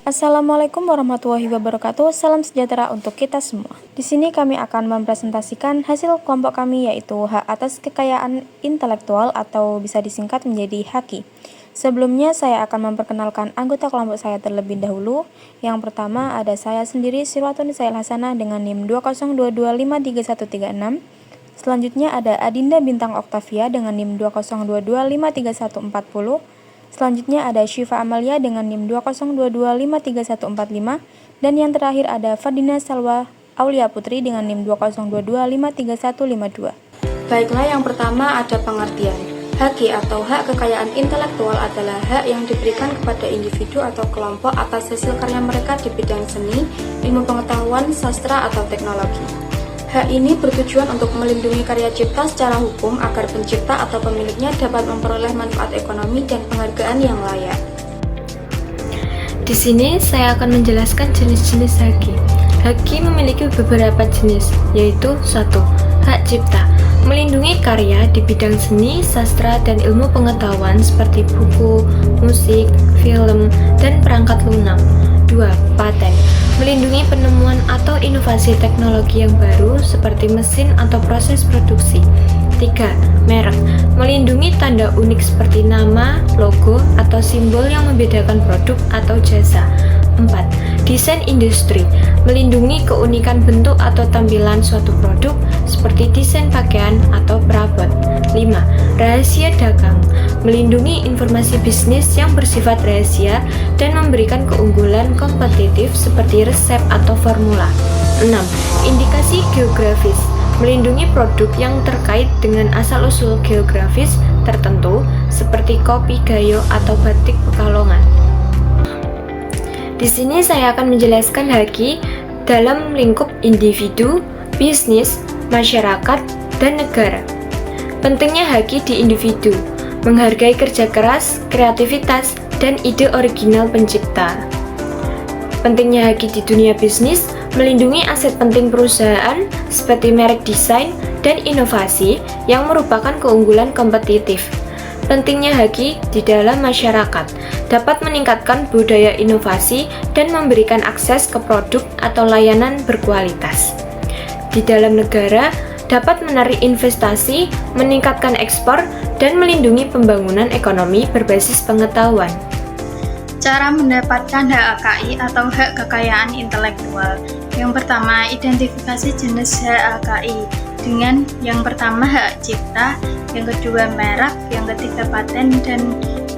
Assalamualaikum warahmatullahi wabarakatuh. Salam sejahtera untuk kita semua. Di sini kami akan mempresentasikan hasil kelompok kami, yaitu hak atas kekayaan intelektual atau bisa disingkat menjadi HAKI. Sebelumnya saya akan memperkenalkan anggota kelompok saya terlebih dahulu. Yang pertama ada saya sendiri, Sirwatun Nisail Hasanah dengan NIM 202253136. Selanjutnya ada Adinda Bintang Oktavia dengan NIM 202253140. Selanjutnya ada Syifa Amalia dengan NIM 202253145, dan yang terakhir ada Fardina Salwa Aulia Putri dengan NIM 202253152. Baiklah, yang pertama ada pengertian. HAKI atau hak kekayaan intelektual adalah hak yang diberikan kepada individu atau kelompok atas hasil karya mereka di bidang seni, ilmu pengetahuan, sastra, atau teknologi. Hak ini bertujuan untuk melindungi karya cipta secara hukum agar pencipta atau pemiliknya dapat memperoleh manfaat ekonomi dan penghargaan yang layak. Di sini saya akan menjelaskan jenis-jenis HAKI. HAKI memiliki beberapa jenis, yaitu 1. Hak cipta, melindungi karya di bidang seni, sastra, dan ilmu pengetahuan seperti buku, musik, film, dan perangkat lunak. 2. Paten, melindungi penemuan atau inovasi teknologi yang baru seperti mesin atau proses produksi. 3. Merek, melindungi tanda unik seperti nama, logo, atau simbol yang membedakan produk atau jasa. 4. Desain industri, melindungi keunikan bentuk atau tampilan suatu produk seperti desain pakaian atau perabot. 5. Rahasia dagang, melindungi informasi bisnis yang bersifat rahasia dan memberikan keunggulan kompetitif seperti resep atau formula. 6. Indikasi geografis, melindungi produk yang terkait dengan asal-usul geografis tertentu seperti kopi Gayo atau batik Pekalongan. Di sini saya akan menjelaskan HAKI dalam lingkup individu, bisnis, masyarakat, dan negara. Pentingnya HAKI di individu, menghargai kerja keras, kreativitas, dan ide original pencipta. Pentingnya HAKI di dunia bisnis, melindungi aset penting perusahaan seperti merek desain dan inovasi yang merupakan keunggulan kompetitif. Pentingnya HAKI di dalam masyarakat, dapat meningkatkan budaya inovasi dan memberikan akses ke produk atau layanan berkualitas. Di dalam negara, dapat menarik investasi, meningkatkan ekspor, dan melindungi pembangunan ekonomi berbasis pengetahuan. Cara mendapatkan hak HKI atau hak kekayaan intelektual. Yang pertama, identifikasi jenis hak HKI dengan yang pertama hak cipta, yang kedua merek, yang ketiga paten, dan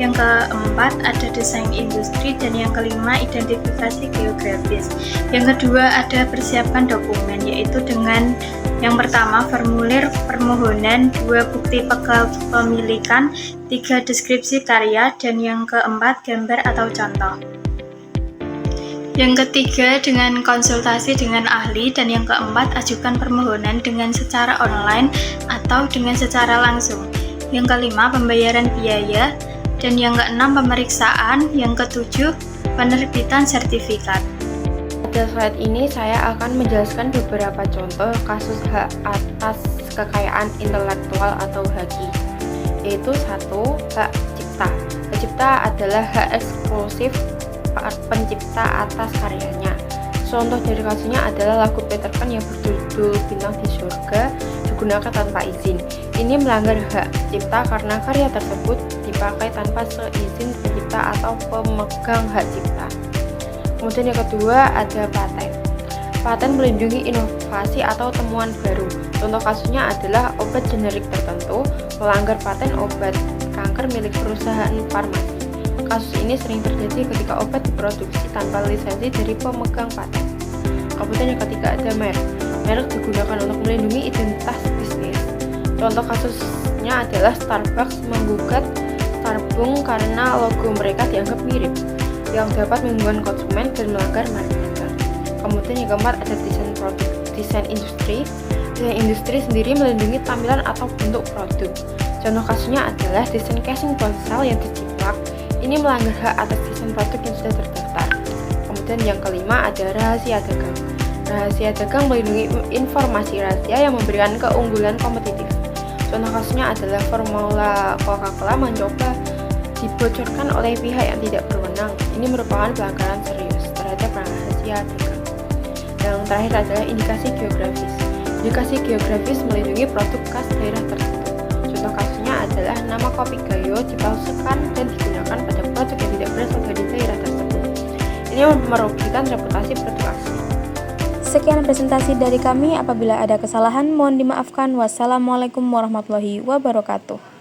yang keempat ada desain industri, dan yang kelima identifikasi geografis. Yang kedua ada persiapan dokumen, yaitu dengan yang pertama formulir permohonan, 2 bukti kepemilikan, 3 deskripsi karya, dan yang keempat gambar atau contoh. Yang ketiga dengan konsultasi dengan ahli, dan yang keempat ajukan permohonan dengan secara online atau dengan secara langsung. Yang kelima pembayaran biaya, dan yang keenam pemeriksaan, yang ketujuh penerbitan sertifikat. Pada slide ini saya akan menjelaskan beberapa contoh kasus hak atas kekayaan intelektual atau HAKI, yaitu 1. Hak cipta. Hak cipta adalah hak eksklusif pencipta atas karyanya. Contoh dari kasusnya adalah lagu Peter Pan yang berjudul Bintang di Surga digunakan tanpa izin. Ini melanggar hak cipta karena karya tersebut dipakai tanpa seizin pencipta atau pemegang hak cipta. Kemudian yang kedua ada paten. Paten melindungi inovasi atau temuan baru. Contoh kasusnya adalah obat generik tertentu melanggar paten obat kanker milik perusahaan farmasi. Kasus ini sering terjadi ketika obat diproduksi tanpa lisensi dari pemegang paten. Kemudian yang ketiga ada merek. Merek digunakan untuk melindungi identitas bisnis. Contoh kasusnya adalah Starbucks menggugat Starbucks karena logo mereka dianggap mirip, yang dapat membingungkan konsumen dan melanggar marketer. Kemudian yang keempat ada desain produk. Desain industri. Desain industri sendiri melindungi tampilan atau bentuk produk. Contoh kasusnya adalah desain casing ponsel yang dijiplak. Ini melanggar hak atas desain produk yang sudah terdaftar. Kemudian yang kelima ada rahasia dagang. Rahasia dagang melindungi informasi rahasia yang memberikan keunggulan kompetitif. Contoh kasusnya adalah formula Coca-Cola mencoba dibocorkan oleh pihak yang tidak berwenang. Ini merupakan pelanggaran serius. terhadap rahasia dagang. Yang terakhir adalah indikasi geografis. Indikasi geografis melindungi produk khas daerah tertentu. Contoh kasusnya adalah nama kopi Gayo dipalsukan dan digunakan pada produk yang tidak berasal dari daerah tersebut. Ini merugikan reputasi produk asli. Sekian presentasi dari kami. Apabila ada kesalahan, mohon dimaafkan. Wassalamualaikum warahmatullahi wabarakatuh.